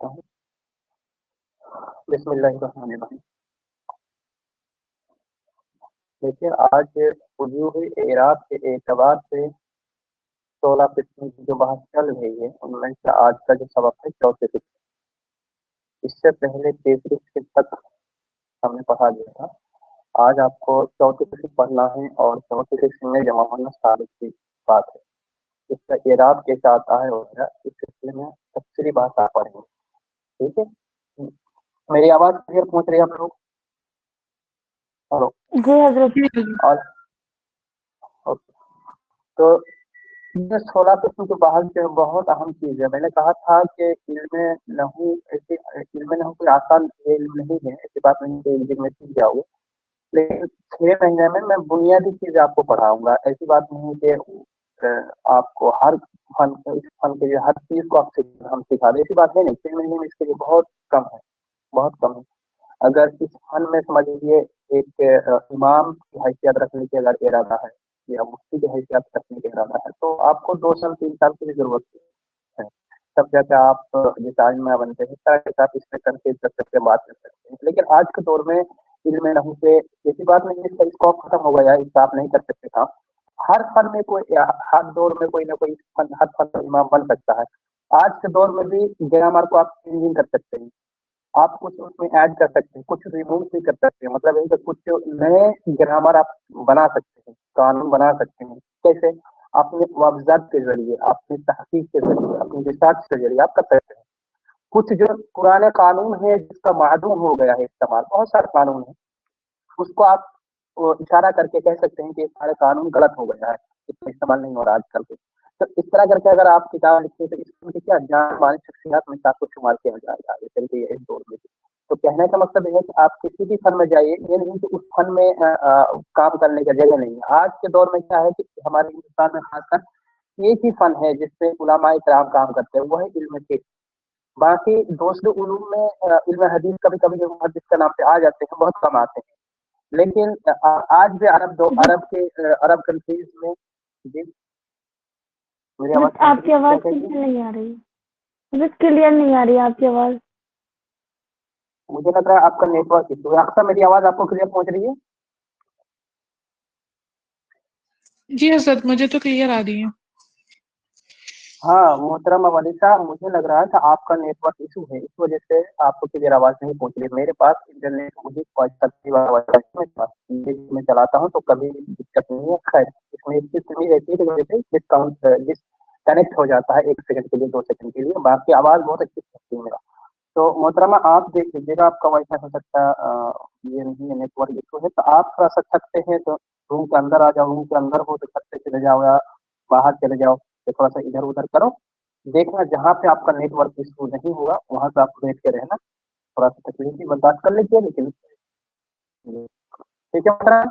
करता हूँ। बिस्मिल्लाहिर्रहमानिर्रहीम। देखिए, आज वजूह एराब के एतबार से 16 किस्म की जो बात चल रही है उनमें से आज का जो सबक है चौथे किस्म। इससे पहले तीसरी किस्म तक हमने पढ़ा दिया था। आज आपको चौथी किस्म पढ़ना है और चौथी किस्म में जमा होना साबित की बात है। इसका एराब कैसे आता है वगैरह इस सिलसिले में तफसीली बात आप पढ़ेंगे। ठीक है, मेरी आवाज क्लियर पहुंच रही है आप लोग? हेलो जी हजरत। और ओके। तो ये 16 किस्म के बाहर से बहुत अहम चीज है। मैंने कहा था कि इल्म नहू ऐसे इल्म नहू कोई आसान इल्म नहीं है, ऐसी बात नहीं कि एक दिन में सीख जाओगे, लेकिन 6 महीने में मैं बुनियादी चीज आपको पढ़ाऊंगा। ऐसी बात नहीं है कि आपको हर फन इस फन के लिए हर चीज को हम सिखा दें, ऐसी बात है नहीं। 6 महीने में इसके लिए बहुत कम है, बहुत कम है। अगर इस फन में समझ लीजिए एक इमाम की हैसियत रखने की अगर इरादा है या मुफ्ती की हैसियत रखने का इरादा है तो आपको 2 साल 3 साल की भी जरूरत है। तब जाके आप जिस आइमा बनते हैं तरह के साथ इसमें कंफ्यूज कर सकते हैं, बात कर सकते हैं। लेकिन आज के दौर में इल्म नहू से ऐसी बात नहीं है इसका स्कोप खत्म हो गया, इसका आप नहीं कर सकते काम। हर फन में कोई हर दौर में कोई ना कोई फन, हर फन का इमाम बन सकता है। आज के दौर में भी ग्रामर को आप चेंजिंग कर सकते हैं, आप कुछ उसमें ऐड कर सकते हैं, कुछ रिमूव भी कर सकते हैं। मतलब है कि कुछ नए ग्रामर आप बना सकते हैं, कानून बना सकते हैं। कैसे? अपने मुआवजात के जरिए, अपनी तहकीक के जरिए, अपनी रिसर्च के जरिए आप कर सकते हैं। कुछ जो पुराने कानून है जिसका मादूम हो गया है इस्तेमाल, बहुत सारे कानून है, उसको आप इशारा करके कह सकते हैं कि ये सारे कानून गलत हो गया है, इसका इस्तेमाल नहीं हो रहा आजकल के। तो इस तरह करके अगर आप किताब लिखते हैं तो इसमें क्या जान मानी शख्सियात में से आपको शुमार किया जाएगा जैसे कि इस दौर में। तो कहने का मतलब यह है कि आप किसी भी फन में जाइए, ये नहीं कि उस फन में काम करने की जगह नहीं है। आज के दौर में क्या है कि हमारे हिंदुस्तान में खासकर एक ही फन है जिसपे उलमाए किराम काम करते हैं, वो है इल्म फिक्र। बाकी दूसरे उलूम में इल्म हदीस कभी कभी जो हदीस का नाम पे आ जाते हैं, बहुत कम आते हैं। लेकिन आज भी अरब कंट्रीज में जी मेरी आवाज आपकी आवाज क्लियर नहीं आ रही, मुझे क्लियर नहीं आ रही आपकी आवाज। मुझे लग रहा है आपका नेटवर्क इशू है। अक्सर मेरी आवाज आपको क्लियर पहुंच रही है? जी हजरत, मुझे तो क्लियर आ रही है। हाँ मोहतरम वलीसा, मुझे लग रहा है कि आपका नेटवर्क इशू है, इस वजह से आपको क्लियर आवाज नहीं पहुंच रही। मेरे पास इंटरनेट मुझे मैं चलाता हूँ तो कभी दिक्कत नहीं है। खैर, इसमें एक चीज कमी रहती है कि जैसे डिस्कनेक्ट हो जाता है 1 सेकंड के लिए, 2 सेकंड के लिए, बाकी आवाज बहुत अच्छी चलती है मेरा। तो मोहतरमा आप देख लीजिएगा, आपका वाईफाई हो सकता है ये नहीं है, नेटवर्क इशू है। तो आप थोड़ा सा सकते हैं तो रूम के अंदर आ जाओ, रूम के अंदर हो तो छत पे चले जाओ या बाहर चले जाओ, तो थोड़ा सा इधर उधर करो। देखना जहाँ पे आपका नेटवर्क इशू नहीं होगा वहां से आप बैठ के रहना। थोड़ा सा तकलीफ भी बर्दाश्त कर लीजिए, लेकिन ठीक है मोहतरमा।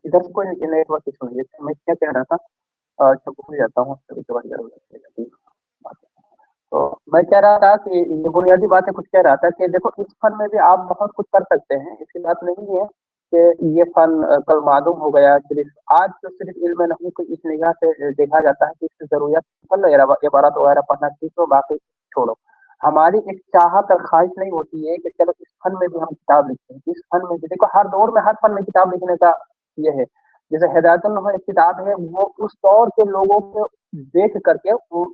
इधर से कोई नेटवर्क इशू नहीं है। मैं क्या कह रहा था, अच्छा भूल जाता हूँ कभी कभार, इधर उधर चले जाती हूँ। तो मैं कह रहा था कि ये बुनियादी बातें कुछ कह रहा था कि देखो इस फन में भी आप बहुत कुछ कर सकते हैं, ऐसी बात नहीं है कि ये फन कल मालूम हो गया। सिर्फ आज तो सिर्फ इल्म नहीं को इस निगाह से देखा जाता है कि इसकी जरूरत फल इबारत वगैरह पढ़ना सीखो, बाकी छोड़ो। हमारी एक चाहत और ख्वाहिश नहीं होती है कि चलो इस फन में भी हम किताब लिखते हैं। इस फन में भी देखो हर दौर में हर फन में किताब लिखने का ये है। जैसे हिदायतुन एक किताब है, वो उस दौर के लोगों को देख करके वो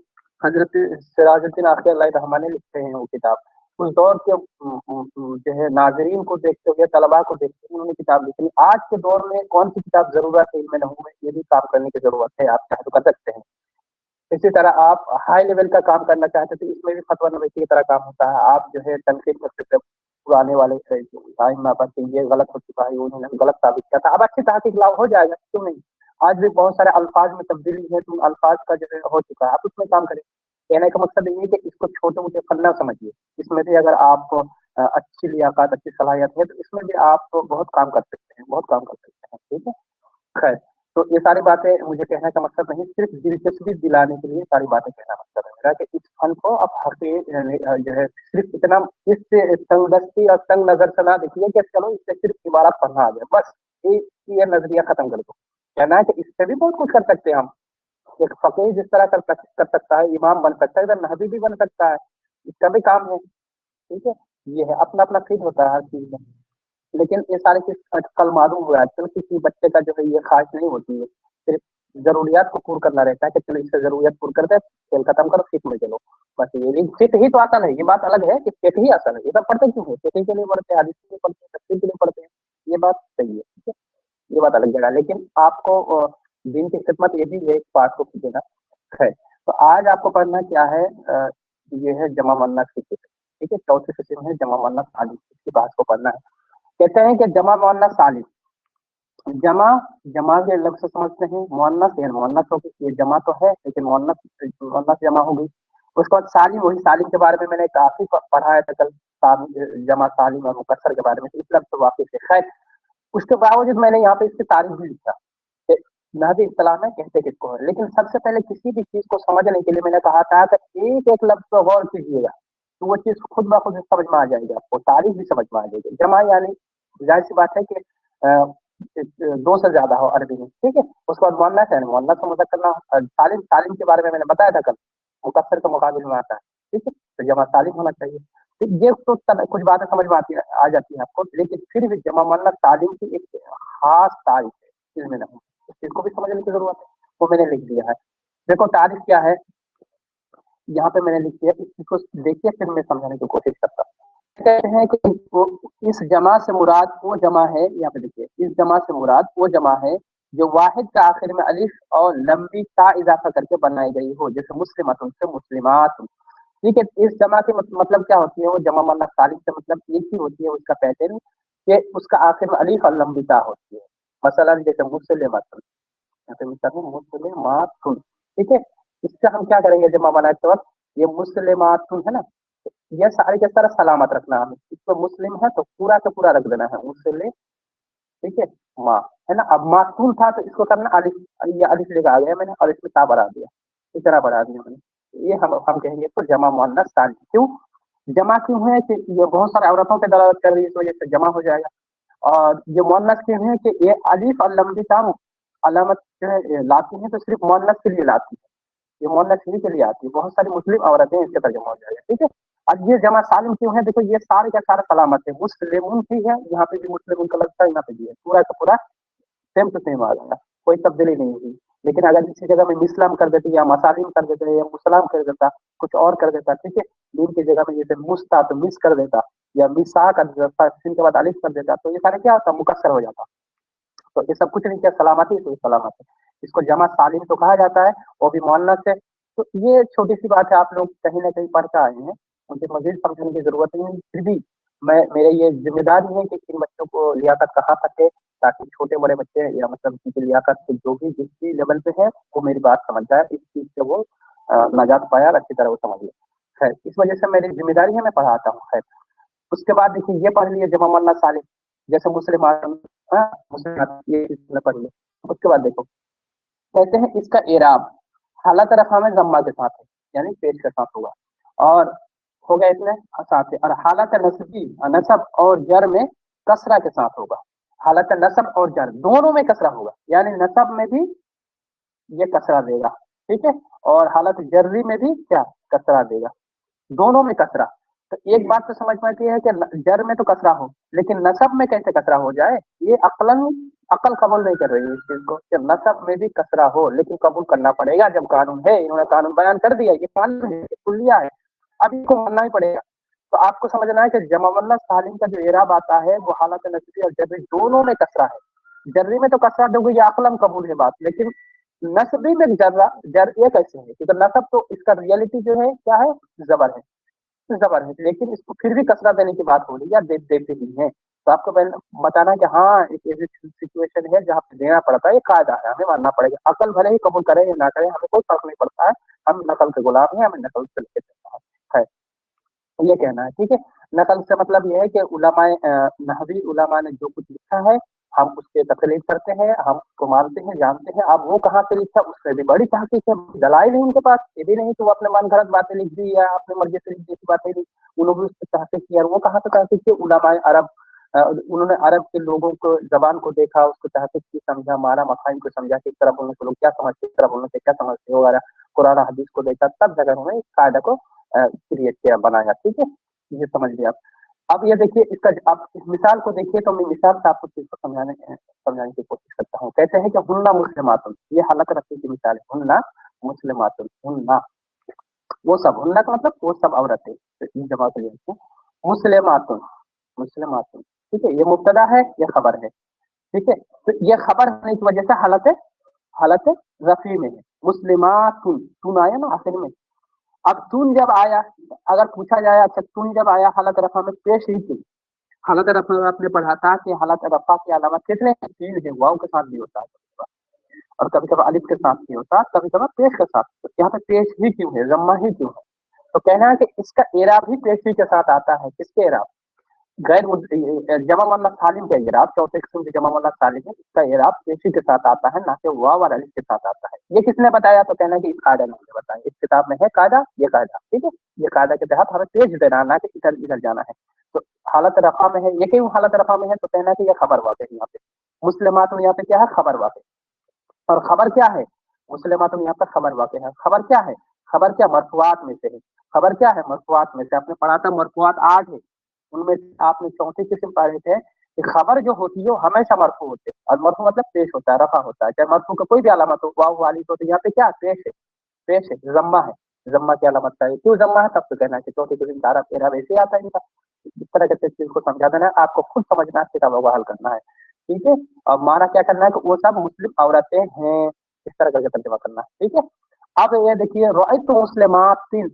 हजरत सिराजुद्दीन आखिरी अल्लाह रहमानी लिखते हैं वो किताब। उस दौर के जो है नाजरीन को देखते हुए, तलबा को देखते हुए उन्होंने किताब लिखी। आज के दौर में कौन सी किताब जरूरत है इनमें नहीं, ये भी काम करने की जरूरत है, आप चाहे तो कर सकते हैं। इसी तरह आप हाई लेवल का काम करना चाहते तो इसमें भी फतवा नवीसी की तरह काम होता है। आप जो है तनकीद कर सकते हैं पुराने वाले टाइम पर कि ये गलत हो चुका है, उन्होंने गलत साबित किया था। अब अच्छी तहकीक लाभ हो जाएगा, क्यों नहीं। आज भी बहुत सारे अल्फाज में तब्दीली है, तो अल्फाज का जो है हो चुका है, आप उसमें काम करें। कहने का मकसद ये है कि इसको छोटे मोटे फन ना समझिए। इसमें भी अगर आप अच्छी लियाकत, अच्छी सलाहियत है तो इसमें भी आप बहुत काम कर सकते हैं, बहुत काम कर सकते हैं। ठीक है, खैर, तो ये सारी बातें मुझे कहने का मकसद नहीं, सिर्फ दिलचस्पी दिलाने के लिए सारी बातें कहना मकसद है मेरा कि इस फन को आप जो है सिर्फ इतना इस तंगदस्ती और तंग नजर से ना देखिए कि चलो इससे सिर्फ इबारत पढ़ना आ जाए, बस एक ये नजरिया खत्म कर दो। कहना है कि इससे भी बहुत कुछ कर सकते हैं हम। एक फकीह जिस तरह कर सकता है, इमाम बन सकता है, इधर नहवी भी बन सकता है, इसका भी काम है। ठीक है, ये है, अपना अपना फील्ड होता है हर चीज में। लेकिन ये सारी चीज कल मालूम हुआ, आजकल किसी बच्चे का जो है ये ख्वाहिश नहीं होती है, सिर्फ जरूरियात को पूरा करना रहता है कि चलो इससे जरूरियत पूरी करते, खेल खत्म करो, फिट में चलो, बस ये फिट ही तो असल है। ये बात अलग है कि फिट ही असल है, ये सब पढ़ते क्यों है? फिट ही के लिए पढ़ते हैं, हदीस के लिए पढ़ते हैं, तफसीर के लिए पढ़ते हैं, ये बात सही है। ठीक है, ये बात अलग जगह, लेकिन आपको दिन की खिदमत ये भी है, एक पाठ को देना है। तो आज आपको पढ़ना क्या है, ये है जमा मुअन्नस की किस्म। ठीक है, चौथी किस्म है जमा मुअन्नस सालिम, इसकी बात को पढ़ना है। कहते हैं कि जमा मुअन्नस सालिम, जमा जमा के लफ्ज से समझते हैं, मुअन्नस यानी मुअन्नस होगी, ये जमा तो है लेकिन मुअन्नस मुअन्नस जमा हो गई। उसके बाद सालिम, वही सालिम के बारे में मैंने काफी पढ़ा है कल, जमा सालिम और मुकस्सर के बारे में, इस लफ्ज से वाकिफ है। खैर, उसके बावजूद मैंने यहाँ पे इसकी तारीफ भी लिखा कि नहवी इस्तिलाह में कहते किसको है। लेकिन सबसे पहले किसी भी चीज को समझने के लिए मैंने कहा था कि एक एक लफ्ज पर गौर कीजिएगा, तो वो चीज खुद ब खुद समझ में आ जाएगी, आपको तारीफ भी समझ में आ जाएगी। जमा यानी जाहिर सी बात है कि दो से ज्यादा हो अरबी में। ठीक है, उसके बाद मुअन्नस है, मुअन्नस को मुज़क्कर करना। सालिम, सालिम के बारे में मैंने बताया था कल, मुकस्सर के मुकाबिल में आता है। ठीक है, तो जमा सालिम होना चाहिए। तो ये तो कुछ बातें समझ में आ जाती है आपको, लेकिन फिर भी जमा मुअन्नस सालिम की एक खास तारीफ है इसमें नहीं, इस चीज को भी समझने की जरूरत है, वो मैंने लिख दिया है। देखो तारीफ क्या है, यहाँ पे मैंने लिख दिया, इस चीज को देखिए फिर मैं समझाने की कोशिश करता हूँ। कहते हैं कि इस जमा से मुराद वो जमा है, यहाँ पे देखिए, इस जमा से मुराद वो जमा है जो वाहिद के आखिर में अलिफ और लंबी ता इजाफा करके बनाई गई हो, जैसे मुस्लिमातुन से मुस्लिमात। ठीक है, इस जमा के मतलब क्या होती है, वो जमा मुअन्नस सालिम से मतलब एक ही होती है, उसका पैटर्न कि उसका आखिर में अलिफ और लंबी ता होती है। मसलन जैसे मुस्लिमातुन, यहाँ पे मिसाल है मुस्लिमातुन। ठीक है, इससे हम क्या करेंगे जमा बनाते वक्त, ये मुस्लिमातुन है ना, ये सारे के सारा सलामत रखना हमें, इसको मुस्लिम है तो पूरा का पूरा रख देना है मुस्लिम। ठीक है, माँ है ना, अब मासूम था तो इसको करना अलिफ, ये अलिफ लेकर आ गया मैंने और इसमें ता बढ़ा दिया, इतना बढ़ा दिया मैंने, ये हम कहेंगे तो जमा मुअन्नस सालिम। क्यों जमा क्यों है कि ये बहुत सारे औरतों पे दलालत कर रही है, इस वजह से जमा हो जाएगा। और ये मुअन्नस क्यों है कि ये अलिफ और लंबी ता अलामत जो है लाती है, तो सिर्फ मुअन्नस के लिए लाती है, ये मोहल्ला इन्हीं के लिए आती है, बहुत सारी मुस्लिम औरतें इसके तर्जुमा हो जाएगा। ठीक है, अब ये जमा सालिम क्यों है, देखो ये सारे का सारा सलामत है, मुस्लिम भी है, यहाँ पे भी मुस्लिम का लगता है, यहाँ पे भी है, पूरा का पूरा सेम टू सेम आ जाएगा, कोई तब्दीली नहीं हुई। लेकिन अगर इसी जगह में मिस्लाम कर देते या मसालिम कर देते या मुसलाम कर देता, कुछ और कर देता, ठीक है, मीम की जगह में जैसे मुस्ता तो मिस कर देता, या मिसा कर देता, सिन के बाद अलिफ कर देता, तो ये सारा क्या होता, मुकस्सर हो जाता। तो ये सब कुछ नहीं किया, सलामती तो सलामत है, इसको जमा सालिम तो कहा जाता है, वो भी मुअन्नस है। तो ये छोटी सी बात है, आप लोग कहीं ना कहीं पढ़ के आए हैं, उनके मजीद समझने की जरूरत नहीं, फिर भी मैं मेरे ये जिम्मेदारी है कि इन बच्चों को लियाकत कहाँ तक है, ताकि छोटे बड़े बच्चे या मतलब उनकी लियाकत के जो भी जिस भी लेवल पे है वो मेरी बात समझ जाए, इस चीज से वो नाजात पाया और अच्छी तरह वो समझ ले। खैर, इस वजह से मेरी जिम्मेदारी है, मैं पढ़ाता हूँ। खैर, उसके बाद देखिए ये पढ़ लिया जमा मुअन्नस सालिम, जैसे मुस्लिम, मुस्लिम ये पढ़ लिया। उसके बाद देखो कहते हैं इसका एराब हालत रफा में जम्मा के साथ है, यानी पेश के साथ होगा, और हो गया इसमें साथ है, और हालत नसबी नसब और जर में कसरा के साथ होगा। हालत नसब और जर दोनों में कसरा होगा, यानी नसब में भी ये कसरा देगा, ठीक है, और हालत जर्री में भी क्या कसरा देगा, दोनों में कसरा। तो एक बात तो समझ में आती है कि जर में तो कसरा हो, लेकिन नसब में कैसे कसरा हो जाए, ये अकल कबूल नहीं कर रही है इस चीज को कि नसब में भी कसरा हो, लेकिन कबूल करना पड़ेगा, जब कानून है, इन्होंने कानून बयान कर दिया, ये कानून है, कुल्लिया है, अब इसको मानना ही पड़ेगा। तो आपको समझना है कि जमा मुअन्नस सालिम का जो एराब आता है वो हालत नसबी और जर्री दोनों में कसरा है। जर्री में तो कसरा दोगे, ये अकलन कबूल है बात, लेकिन नसबी में जर ये कैसे है, क्योंकि नसब तो इसका रियलिटी जो है क्या है, जबर है, जबर है, लेकिन इसको फिर भी कसरा देने की बात हो रही है, देते ही है। तो आपको बताना कि हाँ एक ऐसी सिचुएशन है जहाँ पे देना पड़ता है, ये कायदा है, हमें मानना पड़ेगा, अकल भले ही कबूल करे या ना करे, हमें कोई फर्क नहीं पड़ता है, हम नकल के गुलाम हैं, हमें नकल से लेके चलना है, ये कहना है। ठीक है, नकल से मतलब ये है कि उलमाए नहवी उलमा ने जो कुछ लिखा है हम उसके तकलीफ करते हैं, हम उसको मानते हैं, जानते हैं। अब वो कहाँ से लिखा, उससे भी बड़ी तहकीक है, दलाइल है उनके पास, ये भी नहीं तो वो अपने मन गलत बातें लिख दी या अपने मर्जी से लिख दी बातें लिख, उन्होंने भी उससे तहकीक किया, वो कहाँ से तहकीक की, उलमाए अरब उन्होंने अरब के लोगों को जबान को देखा, उसको तहकीक की, समझा, मारा मखाइन को समझा कि इस तरह बोलने से लोग क्या समझते, इस तरह बोलने से क्या समझते वगैरह, कुरान हदीस को देखा, तब जगह उन्होंने इस कायदा को क्रिएट किया, बनाया। ठीक है, ये समझ लिया आप। अब ये देखिए इसका, आप इस मिसाल को देखिए तो मैं मिसाल से आपको चीज को समझाने की कोशिश करता हूँ। कहते हैं कि हुन्ना मुस्लिमातुन, ये हालत रखने की मिसाल है। हुन्ना मुस्लिमातुन, हुन्ना वो सब, हुन्ना का मतलब वो सब औरतें, जमा कर लिया मुस्लिमातुन, मुस्लिमातुन। ठीक है, ये मुब्तदा है, ये खबर है। ठीक है, तो ये खबर होने की वजह से हालत रफी में है। मुस्लिमातुन, तुन आया ना आखिर में। अब तुन जब आया, अगर पूछा जाए अच्छा तुन जब आया हालत रफा में पेश ही थी, हालत रफा में आपने पढ़ा था कि हालत रफा के अलावा कितने तीन है, वाव के साथ भी होता है और कभी कभी अलिफ के साथ भी होता है, कभी कभी पेश के साथ। तो यहाँ पे पेश ही क्यों है, जम्मा ही क्यों है? तो कहना है कि इसका एराब ही पेश ही के साथ आता है। किसके एराब? गैर जमा मुअन्नस सालिम का इराब, चौथे किस्म के जमा मुअन्नस सालिम है, इसका इराब पेशी के साथ आता है, ना कि वाव और अलिफ के साथ आता है। ये किसने बताया? तो कहना है कि इस कायदा ने मुझे बताया, इस किताब में है कायदा, ये कायदा। ठीक है, ये कायदा के तहत हमें पेश देना, ना कि इधर इधर जाना है। तो हालत रफा में है, ये क्यों हालत रफा में है? तो कहना है कि यह खबर वाक़ है। यहाँ पे मुस्लिमात में यहाँ पे क्या है? खबर वाक़। और खबर क्या है? मुस्लिमात में यहाँ पर खबर वाक़ है। खबर क्या है? खबर क्या? मरफुआत में से है। खबर क्या है? मरफुआत में से। आपने पढ़ा था मरफुआत 8 है, उनमें आपने चौथे किस्म पढ़े थे कि खबर जो होती है वो हमेशा मरफू होते हैं, और मरफू मतलब पेश होता है, रफा होता है, चाहे मरफू का कोई भी अलामत हो, वाव वाली तो यहाँ पे क्या पेश है, पेश है, जम्मा है, जम्मा की अलामत चाहिए। क्यों जम्मा है? तब तो कहना है कि चौथे किस्म का अरब एराब ऐसे आता है इनका। इस तरह के चीज को समझा देना है, आपको खुद समझना है, किताबों को हल करना है। ठीक है, और माना क्या करना है कि वो सब मुस्लिम औरतें हैं, इस तरह करके तर्जुमा करना है। ठीक है, अब ये देखिए रअयतु मुस्लिमातिन,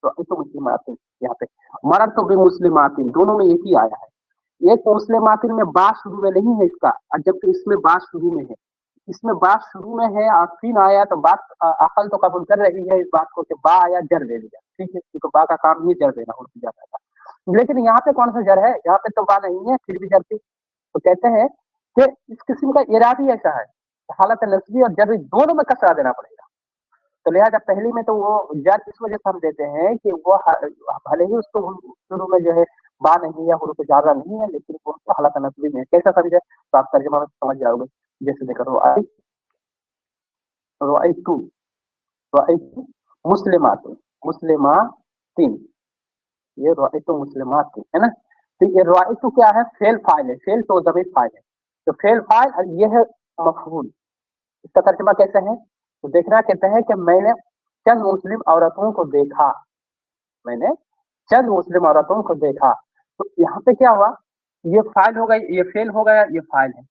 रअयतु मुस्लिमातिन, यहाँ पे मररतु बिमुस्लिमातिन, दोनों में एक ही आया है। एक मुस्लिमातिन में बात शुरू में नहीं है इसका, और जबकि इसमें बात शुरू में है। इसमें बात शुरू में है और फिर आया तो बात अकल तो कबूल कर रही है इस बात को कि बा आया जर दे दिया। ठीक है, क्योंकि बा का काम ही जर देना उर्दू जाता था। लेकिन यहाँ पे कौन सा जर है? यहाँ पे तो बा नहीं है, फिर भी जर थी। तो कहते हैं कि इस किस्म का इराद ही ऐसा है, हालत नस्बी और जर्री दोनों में कसरा देना पड़ेगा। तो लिहाजा पहली में तो वो जर इस वजह से हम देते हैं कि वो भले ही उसको शुरू में जो है बा नहीं या हुरूफ जारा नहीं है, लेकिन वो हालत नस्बी में। कैसा समझे? तो आप तर्जुमा में समझ जाओगे। जैसे देखो रअयतु, रअयतु मुस्लिमातिन, मुस्लिमातिन, ये रअयतु मुस्लिमातिन है ना। तो ये रअयतु क्या है? फेल फाइल है, फेल तो ज़मीर फाइल है। तो फेल फाइल और ये है मफऊल। इसका तर्जुमा कैसे है? तो देखना, कहते हैं कि मैंने चंद मुस्लिम औरतों को देखा, मैंने चंद मुस्लिम औरतों को देखा। तो यहाँ पे क्या हुआ? ये फाइल हो गई, ये फेल हो गया, ये फाइल है,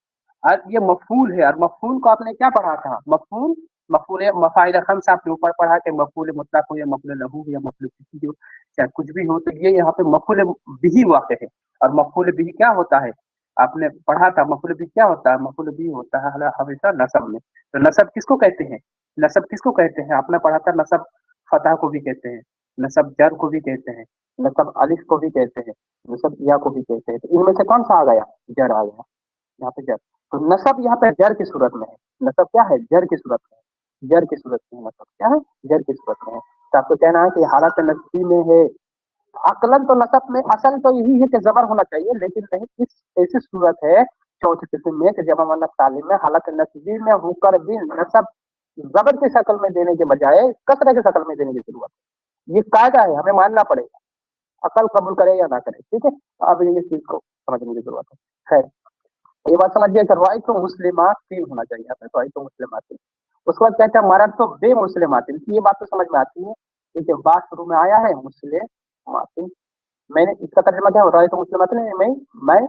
और ये मफूल है। और मफूल को आपने क्या पढ़ा था? मफूल, मफूल मफाइल खम्स आपने ऊपर पढ़ा कि मफूल मुतलक हो या मफूल लहू हो या मफूल किसी हो, चाहे कुछ भी हो, तो ये यहाँ पे मफूल बिही वाक़ है। और मफूल बिही क्या होता है? आपने पढ़ा था मफूल बिही क्या होता है? मफूल बिही होता है हमेशा नसब में। तो नसब किसको कहते हैं? नसब किसको कहते हैं? आपने पढ़ा था नसब फतह को भी कहते हैं, नसब जर को भी कहते हैं, नसब अलिफ को भी कहते हैं, नसब या को भी कहते हैं। तो इनमें से कौन सा आ गया? जर आ गया, यहाँ पे जर। तो नसब यहाँ पे जर की सूरत में है। नसब क्या है? जर की सूरत में है, जर की सूरत में नसब क्या है? जर की सूरत में है। तो आपको कहना है कि हालत नस्बी में है। अकलन तो नसब में असल तो यही है कि जबर होना चाहिए, लेकिन नहीं, इस ऐसी सूरत है चौथे किस्म में कि जमा मुअन्नस सालिम में हालत नस्बी में होकर भी नसब जबर की शक्ल में देने के बजाय कसरे की शक्ल में देने की जरूरत है। ये कायदा है, हमें मानना पड़ेगा, अकल कबूल करे या ना करे। ठीक है, अब ये चीज को समझने की जरूरत है। खैर, ये बात समझिए कि रॉय तो मुस्लिमात तीन होना चाहिए, रॉय तो मुस्लिमात तीन। उसके बाद कहते हैं मरद तो बे मुस्लिमातिन, ये बात तो समझ में आती है कि बात शुरू में आया है मुस्लिमातिन, मैंने इसका तर्जुमा क्या होता है? तो मुस्लिमातिन मैं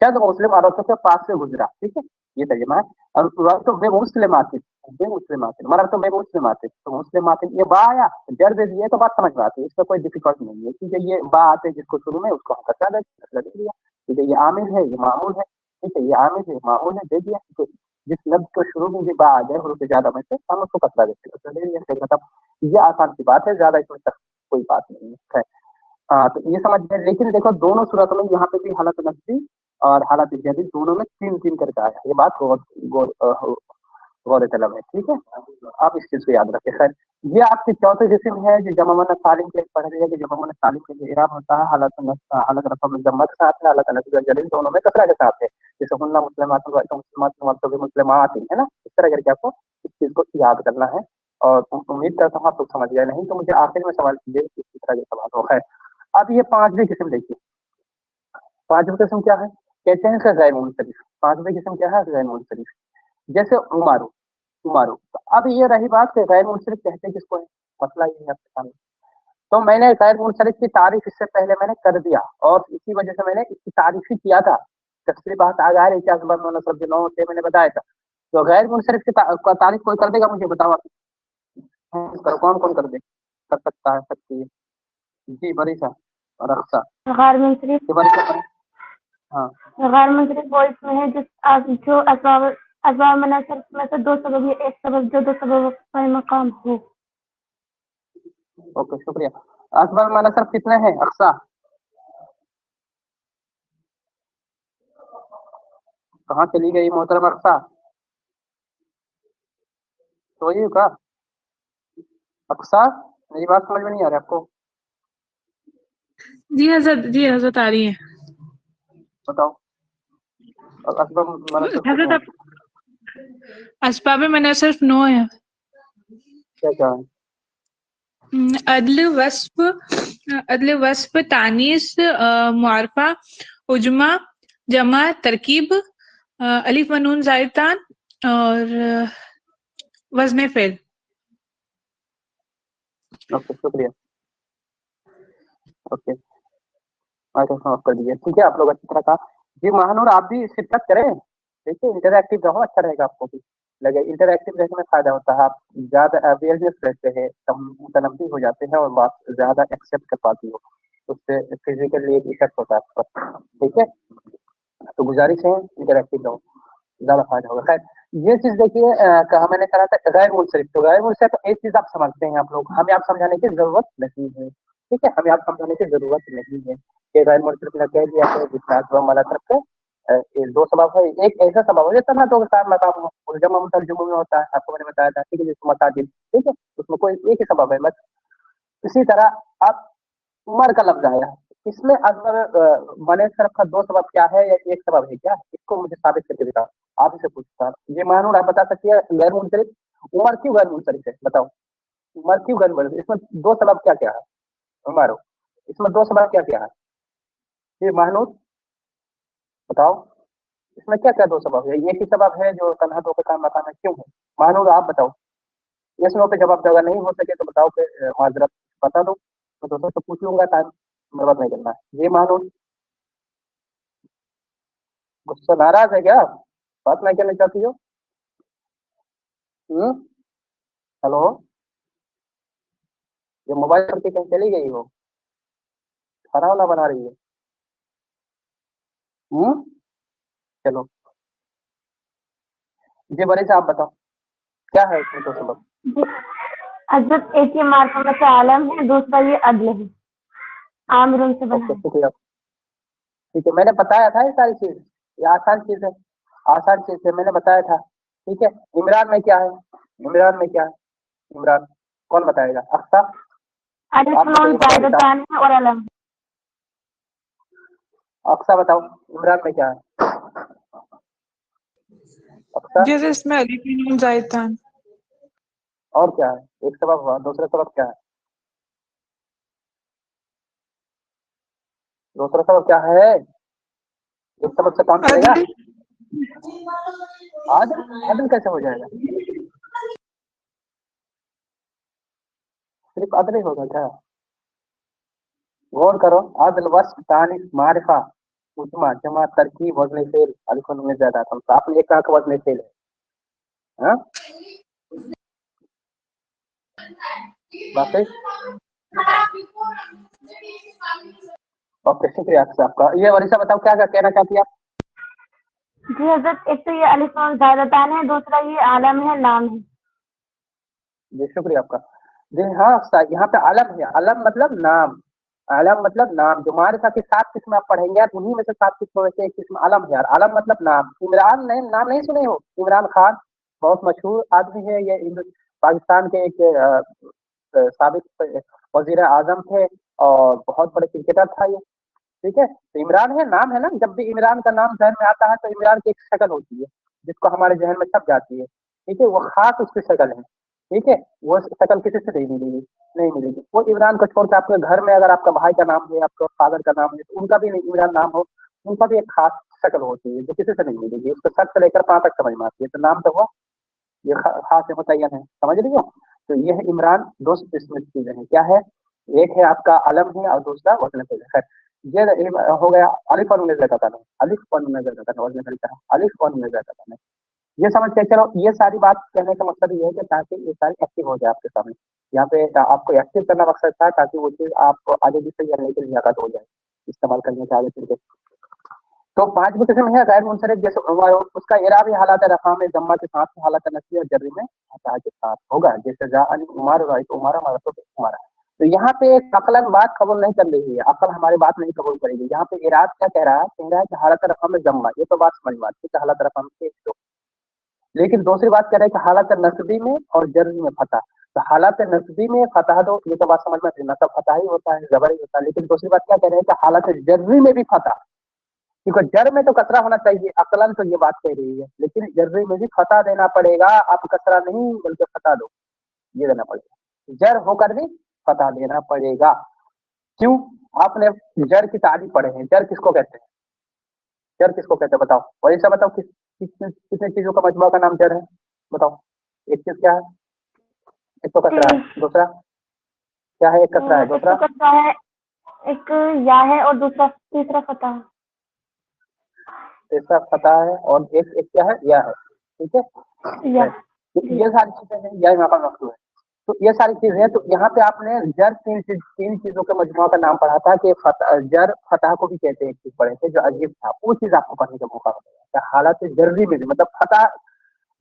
चंद मुस्लिम औरतों के पास से गुजरा। ठीक है, ये तर्जुमा है। और रॉय तो बे मुस्लिमातिन, बे मुस्लिमातिन, मरद तो बे मुस्लिमातिन, तो मुस्लिमातिन ये बा आया, जर दे दिए तो बात समझ में आती है, इसमें कोई डिफिकल्ट नहीं है, क्योंकि ये बा आते जिसको शुरू में उसको हम कसरा दे दिया। ठीक है, ये आमिल है, ये मामूल है। ठीक है, ये आमिल है, मामूल है, दे दिया। तो जिस लफ्ज को शुरू में भी बा आ जाए हुरूफ ज्यादा में से, हम उसको कसरा देते हैं, दे दिया। मतलब ये आसान सी बात है, ज्यादा इसमें तक कोई बात नहीं है। तो ये समझ गए। लेकिन देखो दोनों सूरतों में यहाँ पे भी हालत नस्बी और हालत जदी दोनों में तीन तीन करके आया, ये बात गौर तलब है। ठीक है, आप इस चीज को याद रखें। खैर, یہ آپ کی چوتھی قسم ہے جو جمع مؤنث سالم کے پڑھ رہی ہے کہ جمع مؤنث سالم کے جو اعراب ہوتا ہے حالت رفع میں جمع کے ساتھ ہے، حالت نصب جلیل دونوں میں کثرہ کے ساتھ ہے، جیسے ہن مسلمات مسلمات ہے نا، اس طرح کر کے آپ کو اس چیز کو یاد کرنا ہے، اور امید کرتا ہوں آپ لوگ سمجھ گئے، نہیں تو مجھے آخر میں سوال کیجیے کہ اس طرح کے سوال ہو ہے۔ اب یہ پانچویں قسم دیکھیے، پانچویں قسم کیا ہے؟ کہتے ہیں غیر منصرف۔ پانچویں قسم کیا ہے؟ غیر منصرف۔ جیسے عمارو، تو اب یہ رہی بات کہ غیر منصرف کہتے ہیں کس کو ہے، مسئلہ یہ ہے آپ کے سامنے۔ تو میں نے غیر منصرف کی تعریف اس سے پہلے میں نے کر دیا، اور اسی وجہ سے میں نے اس کی تعریف ہی کیا تھا، تفصیلی بات آگاہ رہی کیا سب نو ہوتے میں نے بتایا تھا۔ تو غیر منصرف کی تعریف کوئی کر دے گا؟ مجھے بتاؤ آپ کون کون کر سکتا ہے سکتی ہے؟ جی بریسا اور اقصا۔ غیر منصرف، ہاں غیر منصرف وہ اس میں ہے جو اسباب منصرف میں سے دو سبب یا ایک سبب جو دو سبب پر مقام ہو۔ اوکے شکریہ۔ اسباب منصرف کتنے ہیں اقصا؟ کہاں چلی گئی محترم اقصا؟ سوئی کا اقصا، میری بات سمجھ میں نہیں آ رہی آپ کو؟ جی حضرت آ رہی ہے۔ بتاؤ اسباب منصرف کتنے حضرت ہیں؟ اسباب منصرف 9 ہے۔ کیا ہے؟ عدل وصف تانیث معرفہ عجمہ جمع ترکیب الف و نون زائدتان اور وزن فعل۔ اوکے شکریہ۔ اوکے کر دیجیے، ٹھیک ہے، آپ لوگ اچھی طرح کا۔ جی مہانور آپ بھی شرکت کریں، دیکھیے انٹریکٹیو رہو، اچھا رہے گا آپ کو بھی لگے۔ انٹریکٹیو رہنے میں فائدہ ہوتا ہے، آپ زیادہ اویئرنیس رہتے ہیں، متنبع ہو جاتے ہیں اور بات زیادہ ایکسیپٹ کر پاتی ہو، اس سے فزیکلی ایک افیکٹ ہوتا ہے آپ کا، ٹھیک ہے؟ تو گزارش ہے انٹریکٹیو رہو، زیادہ فائدہ ہوگا۔ خیر یہ چیز دیکھیے کہا میں نے کرا تھا غیر منصرف، تو غیر منصرف ایک چیز آپ سمجھتے ہیں، آپ لوگ ہمیں آپ سمجھانے کی ضرورت نہیں ہے، ٹھیک ہے، ہمیں آپ سمجھانے کی ضرورت نہیں ہے کہ غیر منصرف نے کہہ دیا ہے جس کا طرف سے دو سبب ہے، ایک ایسا سبب ہو جاتا ہے نا دو کے ساتھ مقام ہو، جمع مترجمہ میں ہوتا ہے، آپ کو میں نے بتایا تھا، ٹھیک ہے، جس کو متعدد، ٹھیک ہے، اس میں کوئی ایک ہی سبب ہے بس۔ اسی طرح اب عمر کا لفظ آیا، اس میں اگر بنے صرف کا دو سبب کیا ہے یا ایک سبب ہے کیا، اس کو مجھے ثابت کر کے بتاؤ، آپ اسے پوچھتا یہ مانور آپ بتا سکتی ہے غیر منصرف عمر کیوں غیر منصرف ہے؟ بتاؤ عمر کیوں غیر منصرف؟ اس میں دو سبب کیا کیا ہے عمر، اس میں دو سبب کیا کیا ہے؟ یہ مہنور بتاؤ اس میں کیا کیا دو سبب ہے؟ ایک ہی سبب ہے جو تنہا دو کا کام بتانا کیوں ہے؟ مہنور آپ بتاؤ، اس نو پہ جواب اگر نہیں ہو سکے تو بتاؤ کہ معذرت بتا دو، تو دوستوں سے پوچھ لوں گا، ٹائم برباد نہیں کرنا ہے۔ یہ مہنور غصہ ناراض ہے کیا؟ بات نہیں کرنا چاہتی ہو؟ ہلو، یہ موبائل پر کہیں چلی گئی ہو، کھانا وانا بنا رہی ہے؟ چلو جی بڑے سے آپ بتاؤ کیا ہے اس میں دو سبب؟ حضرت ایک یہ معرفہ میں سے عالم ہے، دوسرا یہ عدل ہے، عامر سے بنا ہے۔ شکریہ، ٹھیک ہے، میں نے بتایا تھا یہ ساری چیز، یہ آسان چیز ہے، آسان چیز ہے، میں نے بتایا تھا، ٹھیک ہے۔ عمران میں کیا ہے؟ عمران میں کیا ہے؟ عمران کون بتائے گا؟ اقصا آپ بتائیے، زائدتان ہے اور علم۔ اقصا بتاؤ عمران میں کیا ہے؟ اقصا جیسے اس میں الف و نون زائدتان۔ اور کیا ہے؟ ایک سبب ہوا، دوسرا سبب کیا ہے؟ دوسرا سبب کیا ہے؟ ایک سبب سے کام چلے گا؟ عدل کیسے ہو جائے گا؟ صرف عدل ہی ہوگا کیا؟ غور کرو، عدل وصف تانیث معرفہ عجمہ جمع ترکیب وزن فعل الف و نون زائدہ، تو آپ نے ایک کہا کہ وزن فعل ہے، ہاں باقی اوکے شکریہ آپ کا۔ یہ ورثہ بتاؤ کیا کہنا چاہتی ہے آپ؟ جی حضرت ایک تو یہ الف و زائدتان ہے، دوسرا یہ عالم ہے، نام ہے۔ جی شکریہ آپ کا۔ جی ہاں یہاں پہ علم ہے، علم مطلب نام، علم مطلب نام، جو معرفہ کی 7 قسم آپ پڑھیں گے آپ انہیں میں سے 7 قسموں میں سے ایک قسم علم ہے، علم مطلب نام۔ عمران نام نہیں سنے ہو؟ عمران خان بہت مشہور آدمی ہے، یہ पाकिस्तान के एक साबिक वजीर आजम थे और बहुत बड़े क्रिकेटर था ये, ठीक है। तो इमरान है, नाम है ना, जब भी इमरान का नाम जहन में आता है तो इमरान की एक शक्ल होती है जिसको हमारे जहन में छप जाती है, ठीक है, वो खास उसकी शक्ल है, ठीक है। वो शक्ल किसी से नहीं मिलेगी, नहीं मिलेगी। वो इमरान को छोड़ के आपके घर में अगर आपका भाई का नाम है, आपका फादर का नाम है, तो उनका भी इमरान नाम हो, उनका भी एक खास शक्ल होती है जो किसी से नहीं मिलेगी, उसको सर से लेकर पाँव तक समझ में आती है। तो नाम तो हुआ, ये खास है, मुतय्यन है, समझ रही हो। तो ये है इमरान, दो इसमें चीजें हैं, क्या है, एक है आपका अलम है और दूसरा वजन है। ये हो गया अलिफ और नून ज़ेता कानून, अलिफ और नून ज़ेता कानून, वजन का अलिफ और नून ज़ेता कानून। ये समझ के चलो, ये सारी बात कहने का मकसद ये है कि ताकि ये सारी एक्टिव हो जाए आपके सामने। यहाँ पे आपको एक्टिव करना मकसद था ताकि वो चीज आपको आगे भी सही करने की लियाकत हो जाए इस्तेमाल करने के आगे चल के। तो 5 भी किस्म है गैर मुनसरिफ, जैसे उसका इराबी हालात रफा में जम्मा के साथ, हालात नस्बी और जर्री में फतह के साथ होगा, जैसे जा अली उमर राइट उमर हमारा तो हमारा। तो यहाँ पे एक अकलन बात कबूल नहीं कर रही है, अकल हमारी बात नहीं कबूल करेगी। यहाँ पे इराद क्या कह रहा है, कह रहा है कि हालत रफा में जम्मा, ये तो बात समझ में आती है, हालत रफा में तो, लेकिन दूसरी बात कह रहे हैं कि हालत नस्बी में और जर्री में फतह। तो हालत नस्बी में फतह दो, ये तो बात समझ में आती है, नसब फतह ही होता है, जबर ही होता है। लेकिन दूसरी बात क्या कह रहे हैं कि हालत जर्री में भी फतह, क्योंकि जर में तो कसरा होना चाहिए, अकलन तो ये बात कह रही है, लेकिन जर्री में भी फतह देना पड़ेगा। आप कसरा नहीं बल्कि फतह दो, ये देना पड़ेगा, जर होकर भी फतह देना पड़ेगा। क्यों? आपने जर की तारीफ पढ़े हैं, जर किसको कहते हैं, जर किसको कहते हैं बताओ, और ऐसा बताओ कितने चीजों का मजमूआ का नाम जर है, बताओ। एक चीज क्या है, एक तो कसरा है, दूसरा क्या है, एक कसरा है, एक दूसरा तो कसरा है, एक या है और दूसरा तीसरा फतह है। तीसरा फतह है और एक क्या है, या है, ठीक या है। ये सारी चीजें हैं, या यहाँ पर मकसूद है। तो ये सारी चीजें हैं। तो यहाँ पे आपने जर तीन चीजों के मजमुआ का नाम पढ़ा था कि जर फतह को भी कहते हैं, एक चीज पढ़े थे जो अजीब था, वो चीज आपको पढ़ने का मौका मिलेगा। हालात जर्री में भी मतलब फतह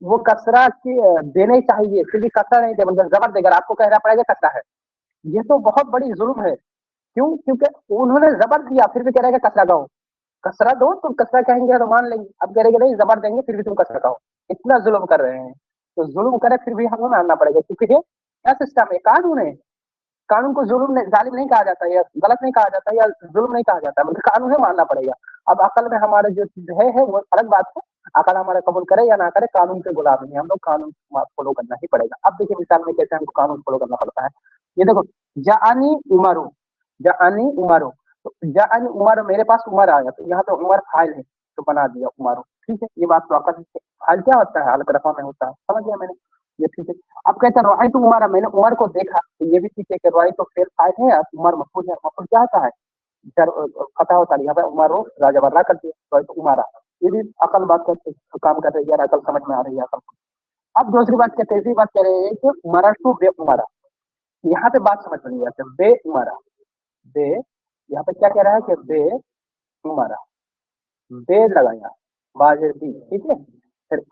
वो कसरा की देने चाहिए, फिर भी कसरा नहीं दे, मतलब जबर देकर आपको कहना पड़ेगा कसरा है। ये तो बहुत बड़ी जुल्म है। क्यों? क्योंकि उन्होंने जबर दिया फिर भी कह रहे हैं कसरा गाओ, कसरा दो, तुम कसरा कहेंगे तो मान लेंगे, अब कह रहे नहीं जबर देंगे फिर भी तुम कसरा कहो, इतना जुल्म कर रहे हैं। तो जुल्म करे फिर भी हमें मानना पड़ेगा, क्योंकि ये क्या सिस्टम है, कानून है। कानून को जुल्म जालिम नहीं कहा जाता या गलत नहीं कहा जाता या जुल्म नहीं कहा जाता, बल्कि कानून है, मानना पड़ेगा। अब अकल में हमारे जो चीज है वो अलग बात है, अकल हमारे कबूल करे या ना करे, कानून के गुलाम नहीं, हम लोग कानून फॉलो करना ही पड़ेगा। अब देखिए मिसाल में कैसे हमको कानून फॉलो करना पड़ता है। ये देखो, जानी उमरो, जानी उमरो, तो जानी उमर, मेरे पास उमर आया, तो यहाँ पे उमर फाइल है तो बना दिया उमरो, ठीक है। ये बात तो अकल, फाइल क्या होता है, हालत रफा में होता है, समझ गया मैंने, ये ठीक है। अब कहते हैं रोई तो उमर, मैंने उमर को देखा, तो ये भी ठीक है कि रोई तो फिर फाइल है, उमर मफूल है, मफूल क्या होता है, फता होता है, यहाँ पे उमर राजा बर्रा कर दिया, रोई तो उमारा। ये भी अकल बात करते काम कर रही है, अकल समझ में आ रही है अकल। अब दूसरी बात क्या, तीसरी बात कह रहे हैं कि उमरा टू बे उमरा, यहाँ पे बात समझ में नहीं आती, बे उमरा, बे, यहाँ पे क्या कह रहा है कि बे उमरा, बे लगाया बाजे दी, ठीक है, फिर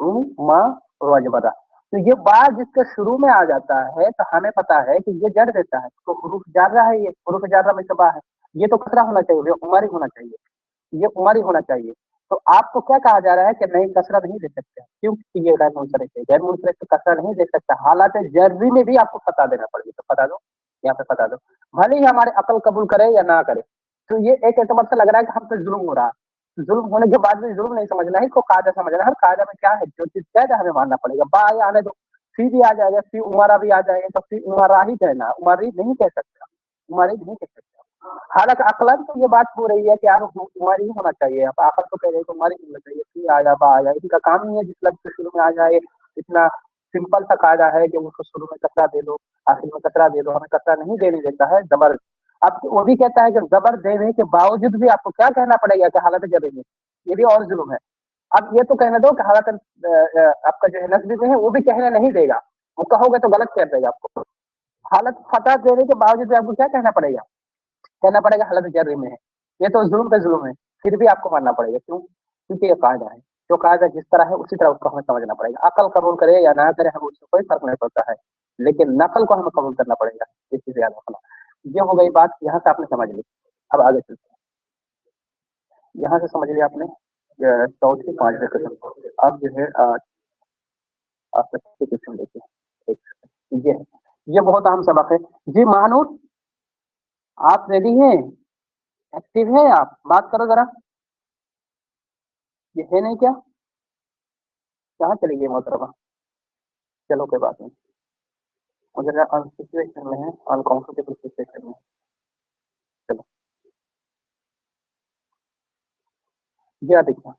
माँ रोजबरा। तो ये बात जिसके शुरू में आ जाता है तो हमें पता है कि ये जड़ देता है, तो हुरूफ जारा है, ये हुरूफ जारा में शबा है, ये तो कसरा होना चाहिए, ये उमर ही होना चाहिए, ये उमर ही होना चाहिए। तो आपको क्या कहा जा रहा है कि नहीं कसरा नहीं दे सकते, क्योंकि ये गैर मुनसरिफ है, गैर मुनसरिफ तो कसरा नहीं दे सकता, हालांकि जर्री में भी आपको फता देना पड़ेगा, तो फता दो, यहाँ पे फता दो, भले ही हमारे अकल कबूल करे या ना करे। तो ये एक एतबार से लग रहा है कि हम पे जुल्म हो रहा है, जुल्म होने के बाद भी जुल्म नहीं समझना है, इसको कायदा समझना है। हर कायदा में क्या है, जो चीज कायदा हमें मानना पड़ेगा। बा या आने दो, फी भी आ जाएगा, फी उमारा भी आ जाएगा, तो फी उमारा ही कहना, उमारी नहीं कह सकता, उमारी नहीं कह सकता। हालांकि अकलन तो ये बात हो रही है कि यार उमारी ही होना चाहिए, अब आखिर तो कह रहे हैं तो उमारी होना चाहिए, फी आया बा आया, इनका काम नहीं है जिस लफ्ज से शुरू में आ जाए, इतना सिंपल सा कायदा है कि उसको शुरू में कसरा दे दो, आखिर में कसरा दे दो, हमें कसरा नहीं देने देता है, जबर। अब वो भी कहता है कि जबर देने के बावजूद भी आपको क्या कहना पड़ेगा कि हालत जबरी में, ये भी और जुल्म है। अब ये तो कहने दो कि हालत आपका जो है नस्बी में है, वो भी कहने नहीं देगा, वो कहोगे तो गलत कह देगा आपको। हालत फतह देने के बावजूद भी आपको क्या कहना पड़ेगा, कहना पड़ेगा हालत जर्री में है, ये तो जुल्म पे जुल्म है, फिर भी आपको मानना पड़ेगा। क्यों? क्योंकि ये कायदा है, जो कायदा जिस तरह है उसी तरह उसको हमें समझना पड़ेगा। अकल कबूल करे या ना करे हमें उससे कोई फर्क नहीं पड़ता है, लेकिन नकल को हमें कबूल करना पड़ेगा, ये चीज याद रखना। ये हो गई बात, यहाँ से आपने समझ ली। अब आगे चलते हैं, यहाँ से समझ लिया आपने चौथी पांचवें क्वेश्चन। अब जो है आप क्वेश्चन देखिए, ये बहुत अहम सबक है। जी महानूर, आप रेडी हैं? एक्टिव है आप? बात करो जरा। ये है नहीं क्या? कहाँ चली गई मोहतरमा? चलो कोई बात नहीं, मुझे सिचुएशन में है, अनकंफर्टेबल सिचुएशन में। चलो ये देखिए,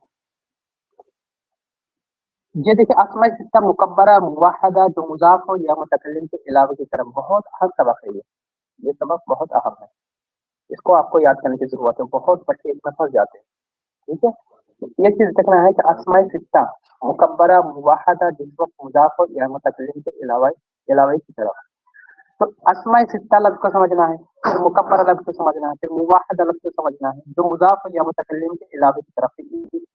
ये देखिए अस्माए सित्ता मुकब्बरा मुवाहदा जो मुजाफ हो या मुतकल्लिम के अलावा की तरफ, बहुत अहम सबक है ये सबक बहुत अहम है, इसको आपको याद करने की जरूरत है, बहुत बच्चे इसमें फंस जाते हैं। ठीक है, ये चीज देखना है कि अस्माए सित्ता मुकब्बरा मुवाहदा जिस वक्त मुजाफ हो या मुतकल्लिम के अलावा की तरफ, तो अस्माए सित्ता लफ्ज को समझना है, फिर मुकब्बरा लफ्ज को समझना है, फिर मुवाहदा लफ्ज को समझना है, जो मुजाफ हो या मुतकल्लिम के अलावा की तरफ,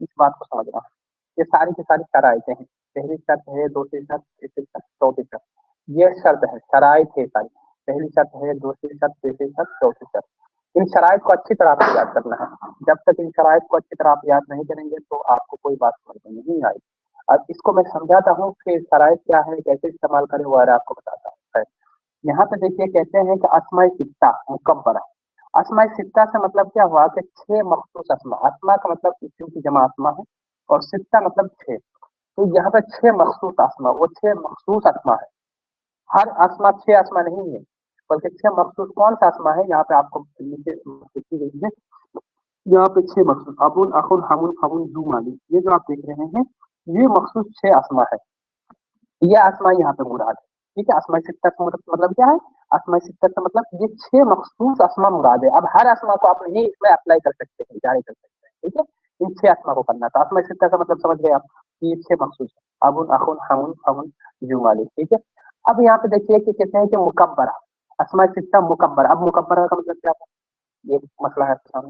इस बात को समझना है। ये सारी की सारी शराइतें हैं, पहली शर्त है, दूसरी शर्त, तीसरी शर्त, चौथी शर्त, ये शर्त है, शराइत है सारी। पहली शर्त है, दूसरी शर्त, तीसरी शर्त, चौथी शर्त। इन शराइत को अच्छी तरह से याद करना है। जब तक इन शराइत को अच्छी तरह याद नहीं करेंगे तो आपको कोई बात समझ में नहीं आएगी। अब इसको मैं समझाता हूँ कि शराइत क्या है, कैसे इस्तेमाल करें, वो आपको बताता हूँ। यहाँ पे देखिए कहते हैं कि अस्माए सित्ता मुकब्बरा, अस्माए सित्ता से मतलब क्या हुआ कि 6 मखसूस अस्मा, अस्मा का मतलब इस्म की जमा अस्मा है और सित्ता मतलब 6, तो यहाँ पे 6 मखसूस अस्मा, वो 6 मखसूस अस्मा है। हर अस्मा 6 अस्मा नहीं है, बल्कि 6 मखसूस। कौन सा अस्मा है यहाँ पे आपको नीचे लिखी गई है, यहाँ पे 6 मखसूस, अबुन अखुन हमुन फमुन जू माली, ये जो आप देख रहे हैं ये मखसूस 6 अस्मा है, ये अस्मा यहाँ पे मुराद है। ठीक है, अस्माए सित्ता का मतलब क्या है, अस्माए सित्ता का मतलब ये 6 मखसूस अस्मा मुराद है। अब हर अस्मा को आप नहीं इसमें अप्लाई कर सकते हैं, जारी कर सकते हैं। ठीक है, इन 6 अस्मा को करना, तो अस्माए सित्ता का मतलब समझ गए आप, ये 6 मखसूस है, अबुन अखुन हमुन फमुन जू माली। ठीक है, अब यहाँ पे देखिए कि कहते हैं कि मुकब्बरा, अस्माए सित्ता मुकब्बरा। अब मुकब्बरा का मतलब क्या है, ये मसला है सामने।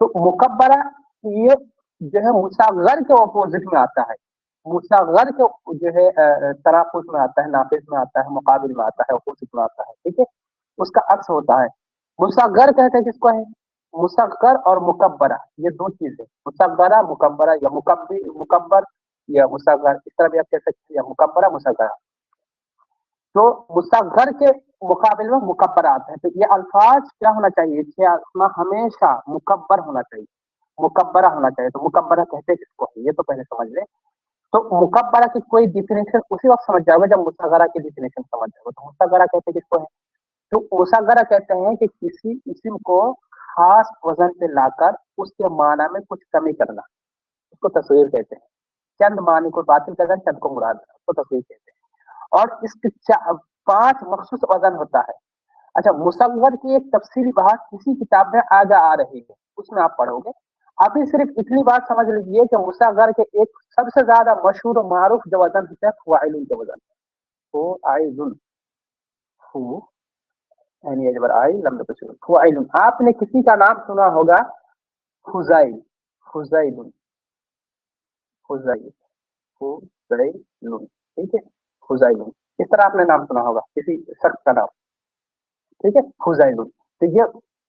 तो मुकब्बरा ये जो है मुसागर के अपोजिट में आता है, मुसागर के जो है तराफुस में आता है, नाफिस में आता है, मुकाबिल में आता है, अपोजिट में आता है। ठीक है, उसका अक्स होता है। मुसागर कहते हैं किसको है, मुसग्गर और मुकब्बरा, ये दो चीज है, मुसग्गरा मुकब्बरा, या मुकब्बर या मुसग्गर, इस तरह भी आप कह सकते हैं, या मुकब्बरा मुसग्गरा। तो मुसग्गर के मुकाबिल में मुकब्बर आते हैं, तो ये अल्फाज क्या होना चाहिए, छह अस्मा हमेशा मुकब्बर होना चाहिए, मुकब्बरा होना चाहिए। तो मुकब्बरा कहते हैं किसको है, ये तो पहले समझ लें। तो मुकब्बरा की कोई डिफिनेशन उसी वक्त समझ जाओगे जब मुसग्गरा की डिफिनेशन समझ जाओगे। तो मुसग्गरा कहते हैं किसको है, तो मुसग्गरा कहते हैं कि किसी इस्म को खास वजन पे लाकर उसके माना में कुछ कमी करना, उसको तस्वीर कहते हैं। चंद मानी को बातिल करना, चंद को मुराद, उसको तस्वीर कहते हैं। और इसके 5 मखसूस वजन होता है। अच्छा, मुसव्वर की एक तफसीली बात किसी किताब में आगे आ रही है, उसमें आप पढ़ोगे। अभी सिर्फ इतनी बात समझ लीजिए कि मुसव्वर के एक सबसे ज्यादा मशहूर और मारूफ जो वजन होता है फुआइलुन के वजन, फुआइलुन, फु यानी अजबर आई लम फुआइलुन। आपने किसी का नाम सुना होगा फुजाइल, फुजाइलुन, फुजाइल, फुजाइलुन। ठीक है, फुजाइलुन, इस तरह आपने नाम सुना होगा किसी शख्स का नाम। ठीक है, फुजाइलुन, तो ये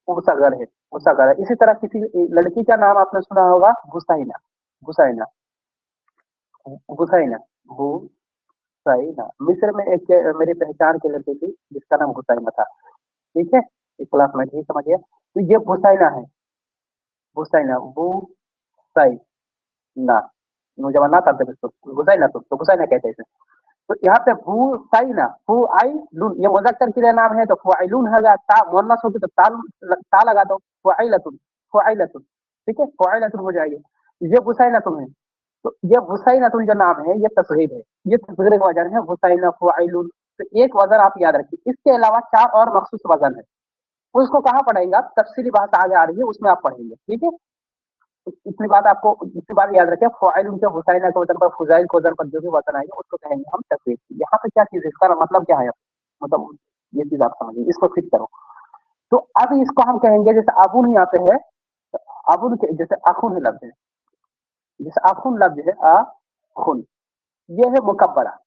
मुसग्गर है, मुसग्गर है। इसी तरह किसी लड़की का नाम आपने सुना होगा गुसाइना, गुसाइना, गुसाइना, गुसाइना। मिस्र में एक मेरी पहचान की लड़की थी जिसका नाम गुसाइना था। ठीक है, इस क्लास में ठीक समझिए, तो ये गुसाइना है, गुसाइना, गुसाइना, जब ना करते गुसाइना, तो गुसाइना कहते हैं इसे। तो यहाँ पे भू साइना, फू आई लुन, ये मुजक्कर के लिए नाम है, तो फुआइलुन है, ता मुअन्नस होगी तो ता लगा दो, फुआइलतुन, फुआइलतुन। ठीक है, फुआइलतुन हो जाएगी। ये बुसाइनतुन है, तो ये बुसाइनतुन जो नाम है ये तस्गीर है, ये तस्गीर का वजन है बुसाइना, फुआइलुन। तो एक वजन आप याद रखिए, इसके अलावा 4 और मखसूस वजन है, उसको कहाँ पढ़ेंगे आप, तफसीली बात आगे आ रही है उसमें आप पढ़ेंगे। ठीक है, इतनी बात आपको, इतनी बात याद रखें, फ़ाइल उनके हुसैना के वजन पर, फुजाइल के वजन पर जो भी वजन आएगा उसको कहेंगे हम तस्वीर। यहाँ पे क्या चीज है, इसका मतलब क्या है, मतलब ये चीज आप समझिए, इसको फिट करो। तो अब इसको हम कहेंगे, जैसे अबुन यहाँ पे है, अबुन के जैसे अखुन लफ्ज है, जैसे अखुन लफ्ज है, अखुन, ये है मुकब्बरा।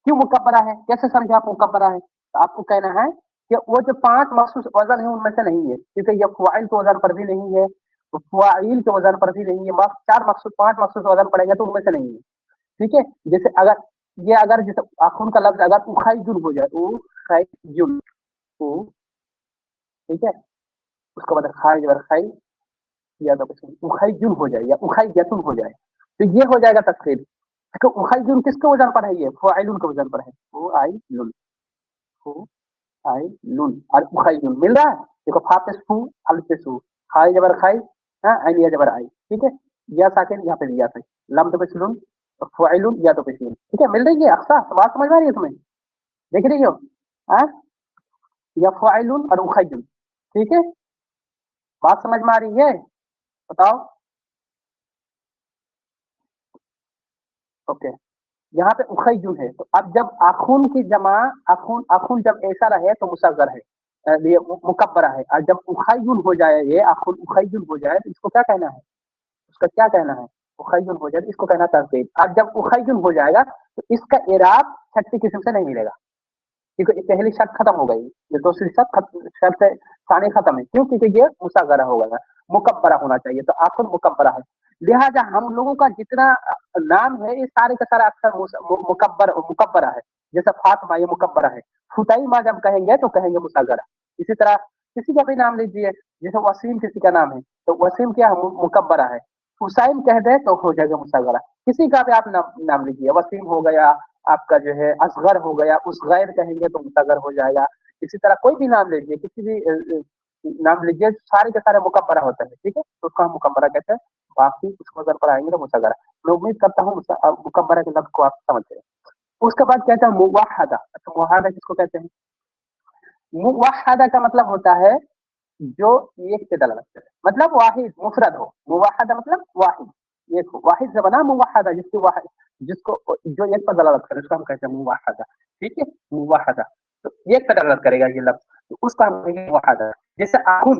क्यों मुकब्बरा है, कैसे समझे आप मुकब्बरा है, तो आपको कहना है कि वो जो 5 मखसूस वजन है उनमें से नहीं है, क्योंकि ये फ़ाइल के वजन पर भी नहीं है, तो फ़ाइल के वजन पर भी नहीं है, 4 मखसूस 5 मखसूस वजन पड़ेगा तो उनमें से नहीं है। ठीक है, जैसे अगर ये अगर जैसे आखुन का लफ्ज अगर उखाइजुन हो जाए, उखाइजुन, ठीक है, उसका मतलब खाई जबर खाई या तो कुछ उखाइजुन हो जाए या उखाइजतुन हो जाए, तो ये हो जाएगा तस्कीर। तो उखाइजुन किसके वजन पर है? ये फ़ाइलुन के वजन पर है, वो आई लुन, वो आई लुन और उखाइजुन मिल रहा है। देखो फा पे सू, अल पे सू, खाई जबर खाई, हाँ आइन या जबर आई, ठीक है, या साकिन यहाँ पे भी या सही, लम तो पे सुलुन, फ़ाइलुन या तो पे सुलुन, ठीक है, मिल रही है अक्सा, तो बात समझ में आ रही है तुम्हें? देख रही हो? हाँ, या फ़ाइलुन और उखाइजुन, ठीक है, बात समझ में आ रही है? बताओ। ओके, यहाँ पे उखैजुन है, तो अब जब आखून की जमा, आखून आखून जब ऐसा रहे तो मुसग्गर है, ये मुकब्बरा है, और जब उखैजुन हो जाए, ये आखून उखैजुन हो जाए तो इसको क्या कहना है? उसका क्या कहना है? उखैजुन हो जाए तो इसको कहना तरकीब। और जब उखैजुन हो जाएगा तो इसका इराब छठी किस्म से नहीं मिलेगा, क्योंकि ये पहली शर्त खत्म हो गई, ये दूसरी शर्त सानी खत्म है। क्यों? क्योंकि ये मुसग्गरा हो गया, मुकब्बरा होना चाहिए, तो आखुन मुकब्बरा है। लिहाजा हम लोगों का जितना नाम है ये सारे का सारा अक्सर मुकब्बरा है। जैसे फातिमा ये मुकब्बरा है, फुतैमा जब कहेंगे तो कहेंगे मुसग्गरा। इसी तरह किसी का भी नाम लीजिए, जैसे वसीम किसी का नाम है तो वसीम क्या है? मुकब्बरा है। हुसैन कह दे तो हो जाएगा मुसग्गरा। किसी का भी आप नाम लीजिए, वसीम हो गया, आपका जो है असगर हो गया, उस गैर कहेंगे तो मुसग्गर हो जाएगा। इसी तरह कोई भी नाम लीजिए, किसी भी नाम लीजिए, सारे के सारे मुकब्बरा होते हैं, ठीक है, तो उसको हम मुकब्बरा कहते हैं। बाकी उसको अगर पर आएंगे तो मुसग्गरा। मैं उम्मीद करता हूँ मुकब्बरा के लफ्ज को आप समझ गए। उसके बाद कहता है मुवहदा। अच्छा, मुवहदा किसको कहते हैं? मुवहदा का मतलब होता है जो एक पे दलालत करे, मतलब वाहिद मुफरद हो। मुवहदा मतलब वाहिद, एक हो, वाहिद से बना मुवहदा, जिसको जो एक पर दलालत करे उसको हम कहते हैं मुवहदा, ठीक है, मुवहदा। तो एक पर दलालत करेगा ये लफ्ज, तो उसका हम कहेंगे मुवहदा। जैसे अखुन,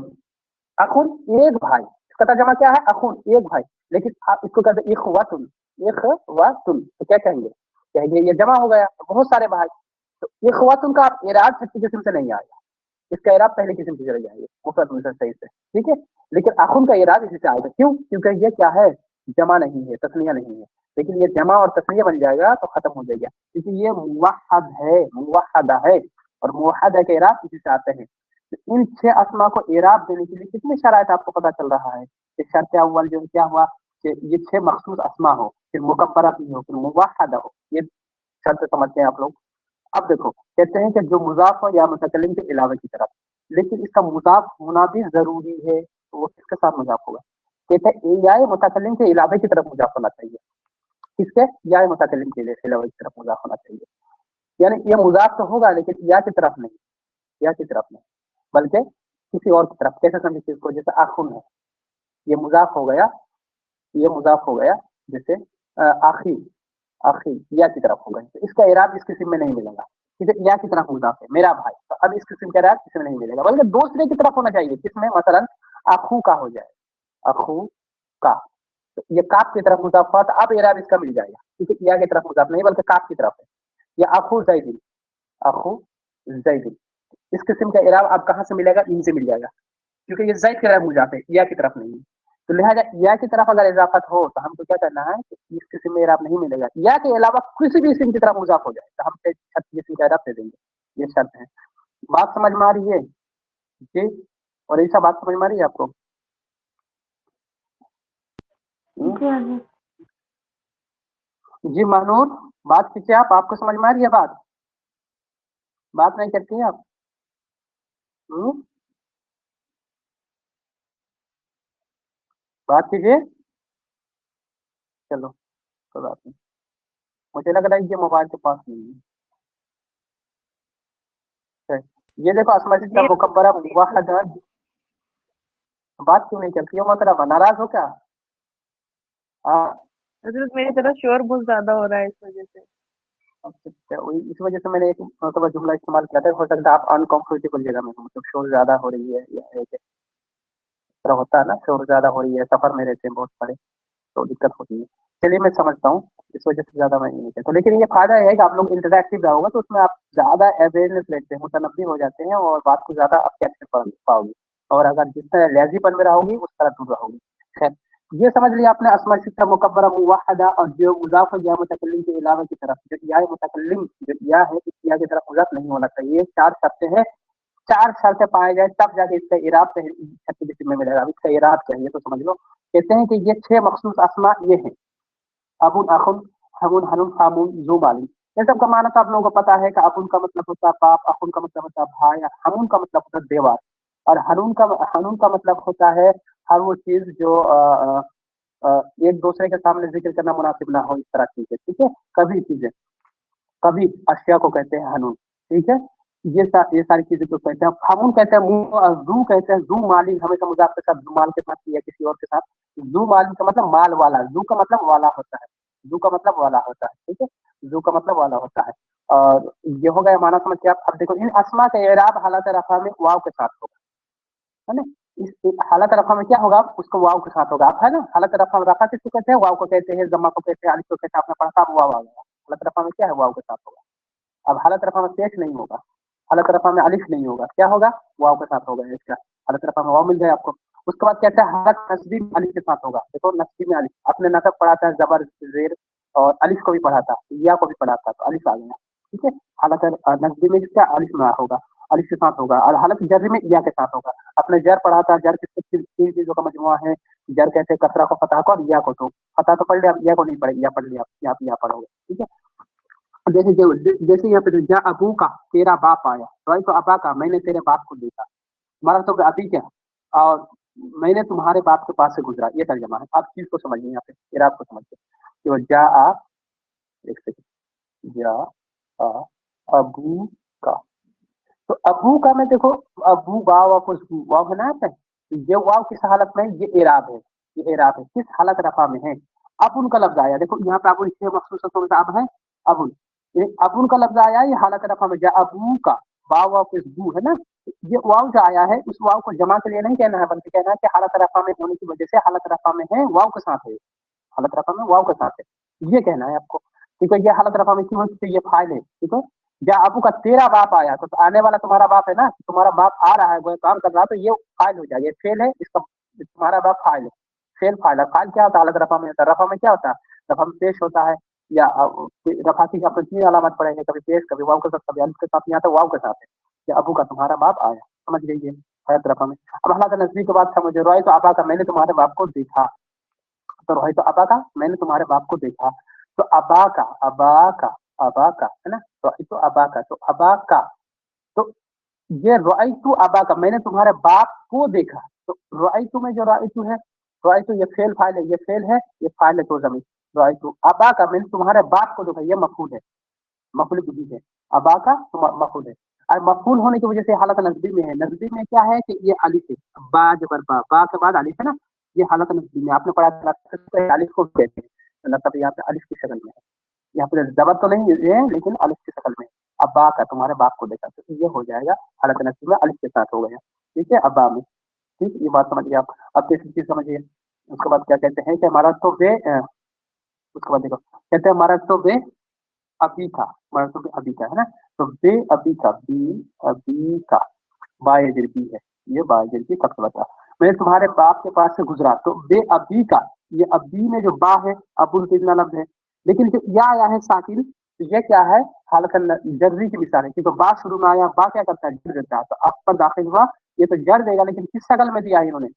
अखुन एक भाई, इसका तर्जुमा क्या है? अखुन एक भाई, लेकिन आप इसको कहते हैं इखवतुन, इखवतुन, तो क्या कहेंगे? कहेंगे ये जमा हो गया, बहुत सारे भाई। तो इखवतुन का आप इराद छठी किस्म से नहीं आएगा, इसका इराब पहली किस्म से चले जाएंगे, मुफरद मुनसर सही से, ठीक है। लेकिन आखुन का इराब इसी से आएगा। क्यों? क्योंकि ये क्या है? जमा नहीं है, तस्निया नहीं है। लेकिन ये जमा और तस्निया बन जाएगा तो खत्म हो जाएगा, क्योंकि ये मुवहद है, मुवहदा है, और मुवहदा के इराब इसी से आते हैं। तो इन 6 अस्मा को इराब देने के लिए कितनी शराइत आपको पता चल रहा है? कि शर्त अव्वल जो क्या हुआ कि ये 6 मखसूस अस्मा हो, फिर मुकब्बरा भी हो, फिर मुवहदा हो, ये शर्त समझते हैं आप लोग। अब देखो, कहते हैं कि जो मुजाफ हो या मुतकल्लिम के अलावा की तरफ, लेकिन इसका मुजाफ होना भी जरूरी है, तो वो किसके साथ मुजाफ होगा? कहते हैं या मुतकल्लिम के अलावा की तरफ मुजाफ होना चाहिए। किसके? या मुतकल्लिम के अलावा की तरफ मुजाफ होना चाहिए। यानी ये मुजाफ तो होगा लेकिन या की तरफ नहीं, या की तरफ नहीं, बल्कि किसी और की तरफ। कैसे समझे चीज को? जैसे आखुन है, ये मुजाफ हो गया, ये मुजाफ हो गया, जैसे आखिर, आखिर या की तरफ होगा, तो इसका इराब इस किस्म में नहीं मिलेगा। या की तरफ मुजाफ है मेरा भाई, तो अब इस किस्म का इराब किसी में नहीं मिलेगा, बल्कि दूसरे की तरफ होना चाहिए। किसमें? मसलन अखू का हो जाए, अखू का, तो ये काफ की तरफ मुजाफ हुआ, तो अब इराब इसका मिल जाएगा, क्योंकि या की तरफ मुजाफ नहीं बल्कि काफ की तरफ है। या अखू जैदी, अखू जैदी, इस किस्म का इराब अब कहाँ से मिलेगा? इनसे मिल जाएगा, क्योंकि ये जैद की तरफ मुजाफ है, या की तरफ नहीं है। तो लिहाजा या की तरफ अगर इजाफत हो तो हमको क्या करना है कि इस किस्म में इराब नहीं मिलेगा, या के अलावा किसी भी इस्म की तरफ मुजाफ हो जाए तो हम छठी किस्म का इराब दे देंगे। ये शर्त है। बात समझ में आ रही है जी? और ऐसा बात समझ में आ रही है आपको? जी महानूर, बात कीजिए आप, आपको समझ में आ रही है बात? बात नहीं करती है आप? बात कीजिए। चलो कोई बात नहीं, मुझे लग रहा है ये मोबाइल के पास नहीं है। ये देखो असमत का मुकब्बरा मुवहदा, बात क्यों नहीं चलती है? मोहतरमा नाराज हो क्या? हजरत मेरी तरफ शोर बहुत ज्यादा हो रहा है इस वजह से। इस वजह से मैंने एक मतलब जुमला इस्तेमाल किया था, हो सकता है आप अनकंफर्टेबल जगह में हो, मतलब शोर ज्यादा हो रही है या एक तरह होता है ना, शोर ज्यादा हो रही है, सफर में रहते हैं बहुत सारे, तो दिक्कत होती है। चलिए मैं समझता हूँ, इस वजह से ज्यादा मैं नहीं कहता, लेकिन ये फायदा है कि आप लोग इंटरैक्टिव रहोगे तो उसमें आप ज्यादा अवेयरनेस लेते हैं, मुतनब्बी हो जाते हैं और बात को ज्यादा आप कैप्चर कर पाओगे। और अगर जिस तरह लेजीपन में रहोगी उस तरह दूर रहोगी। खैर, ये समझ लिया आपने अस्मा सित्ता मुकब्बरा मुवहदा और जो मुजाफ या मुतकल्लिम के अलावा की तरफ जो या मुतकल्लिम जो या है इस या की तरफ मुजाफ नहीं होना चाहिए। ये 4 शर्तें हैं, 4 शर्तें पाए जाए तब जाके इसका इराब सही छत्तीस में मिलेगा। अब इसका इराब चाहिए तो समझ लो। कहते हैं कि ये 6 मखसूस अस्मा ये हैं, अबुन अखुन हमुन हनुन हामुन जू माली। इन सब का माना तो आप लोगों को पता है कि अबुन का मतलब होता है बाप, अखुन का मतलब होता है भाई, हमुन का मतलब होता है देवर, और हनुन का मतलब होता है हर वो चीज जो एक दूसरे के सामने जिक्र करना मुनासिब ना हो, इस तरह चीजें, ठीक है। कभी चीजें, कभी अशिया को कहते हैं हनुन, ठीक है। ये सारी चीजें को कहते हैं। हमुन कहते हैं मुंह, और जू कहते हैं जू माली, हमेशा मुजाफ के साथ माल के साथ या किसी और के साथ। जू माली का मतलब माल वाला, जू का मतलब वाला होता है, जू का मतलब वाला होता है, ठीक है। जू का मतलब वाला होता है। और ये हो गया माना समझ के आप। अब देखो इन अस्मा का एराब हालत रफा में वाव के साथ होगा, है ना। इस हालत रफा में क्या होगा, उसको वाव के साथ होगा, आप है ना। हालत रफा में रफा किसको कहते हैं, वाव को कहते हैं, जमा को कहते हैं, अलिफ को कहते हैं, आपने पढ़ा था वाव आ गया। हालत रफा में क्या है, वाव के साथ होगा। अब हालत रफा में पेश नहीं होगा, हालत रफा में अलिफ नहीं होगा, क्या होगा, वाव के साथ होगा। इसका हालत रफा में वाव मिल जाए आपको। उसके बाद कहते हैं हालत नस्बी में अलिफ के साथ होगा। देखो नस्बी में अलिफ, आपने नकब पढ़ा था, जबर जेर और अलिफ को भी पढ़ा था, या को भी पढ़ा था, तो अलिफ आ गया, ठीक है। हालत नस्बी में क्या अलिफ में होगा, अलिफ के साथ होगा। और हालत जर में या के साथ होगा। आपने जर पढ़ा था, जर किसके 3 चीजों का मजमुआ है। जर कहते हैं कसरा को, फतह को और या को। तो फतह तो पढ़ लिया, या को नहीं पढ़े, या पढ़ लिया, या पढ़ोगे, ठीक है। जैसे यहाँ पे जा अबू का, तेरा बाप आया, तो अबा का मैंने तेरे बाप को देखा, हमारा तो अभी क्या, और मैंने तुम्हारे बाप के पास से गुजरा, ये तर्जमा है। आप चीज को समझिए, यहाँ पे इराब को समझिए कि वो जा आ, एक सेकंड, जा आ अबू का। तो अबू का में देखो, अबू वाव वाव है ना, पे ये वाव किस हालत में, ये एराब है, ये एराब है, किस हालत रफा में है। अब उनका लफ्ज आया, देखो यहाँ पे आपको इससे मखसूस अब है अबुल, अब उनका लफ्ज आया, ये हालत रफा में जा अबू का, वाव वाव किस बू है ना। ये वाव जो आया है, उस वाव को जमा के लिए नहीं कहना है, बल्कि कहना है कि हालत रफा में होने की वजह से हालत रफा में है, वाव के साथ है, हालत रफा में वाव के साथ है, ये कहना है आपको, ठीक है। ये हालत रफा में क्यों है, ये फाइल है, ठीक है। या अबू का तेरा बाप आया, तो आने वाला तुम्हारा बाप है ना, तुम्हारा बाप आ रहा है, वो काम कर रहा है, तो ये फाइल हो जाएगा, ये फेल है, इसका तुम्हारा बाप फाइल है, फेल फाइल है। फाइल क्या होता है, हालत रफा में होता है। रफा में क्या होता है, रफा में पेश होता है, या रफा की अपने 3 अलामत पढ़ेंगे, कभी पेश, कभी वाव के साथ, कभी अलिफ के साथ, यहाँ तो वाव के साथ है। या अबू का तुम्हारा बाप आया, समझ गई हालत रफा में। अब हालत नजदीक के बाद समझो, रोए तो अबा का मैंने तुम्हारे बाप को देखा, तो रोए तो अबा का मैंने तुम्हारे बाप को देखा। तो अबा का, अबा का है ना, रोए तो अबा का, तो अबा का, तो ये रोआइतु अबा का, मैंने तुम्हारे बाप को देखा। तो रोआइतु में जो रोआइतु है, रोआइतु ये फेल फाइल है, ये फेल है, ये फाइल है, तो जमीन रोआइतु अबा का, मैंने तुम्हारे बाप को देखा, ये मफूल है, मफूल की है। अबा का मफूल है, और मफूल होने की वजह से हालत नजबी में है। नजबी में क्या है कि ये अलिफ है, बा जबर बा के बाद अलिफ है ना, ये हालत नजबी में आपने पढ़ा था, अलिफ को कहते हैं, मतलब यहाँ पे अलिफ की शक्ल में है, यहाँ पे जबर तो नहीं है, लेकिन अलिफ की शक्ल में। अब्बा का, तुम्हारे बाप को देखा, तो ये हो जाएगा हालत नस्ब में अलिफ के साथ हो गया, ठीक है, अब्बा में, ठीक। ये बात समझिए आप। अब तीसरी चीज समझिए, उसके बाद क्या कहते हैं कि हमारा तो वे उसके बाद देखो कहते हैं हमारा तो वे अभी था, हमारा तो वे अभी था, है ना। तो वे अभी का, बी अभी का, बाएजर बी है, ये बाएजर की कब बता, मैंने तुम्हारे बाप के पास से गुजरा। तो वे अभी का, ये अभी में जो बा है, अबुल तो इतना लफ्ज है, लेकिन जो या आया है साकिन, तो ये क्या है, हालत जर्री की मिसाल है, क्योंकि बा शुरू में आया, बा क्या करता है, जर देता है, तो अब पर दाखिल हुआ, ये तो जर देगा, लेकिन किस शक्ल में दिया है इन्होंने,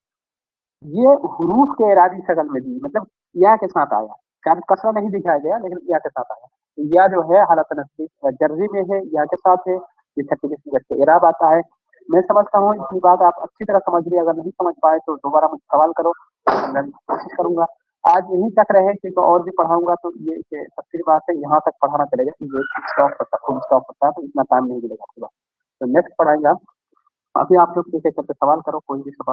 ये हरूफ के इरादी शक्ल में दी, मतलब या के साथ आया, शायद कसरा नहीं दिखाया गया, लेकिन या के साथ आया। तो या जो है हालत नस्बी जर्री में है, या के साथ है, ये 36 के इराब आता है। मैं समझता हूँ इतनी बात आप अच्छी तरह समझ लिए, अगर नहीं समझ पाए तो दोबारा मुझे सवाल करो, मैं कोशिश करूंगा। आज यहीं तक रहे, क्योंकि और भी पढ़ाऊंगा, तो ये तफसीली बात है, यहाँ तक पढ़ाना चलेगा, ये स्टॉप होता है, तो इतना टाइम नहीं मिलेगा आपके पास। तो नेक्स्ट पढ़ाएंगे आप। अभी आप लोग एक एक करके सवाल करो, कोई भी सवाल।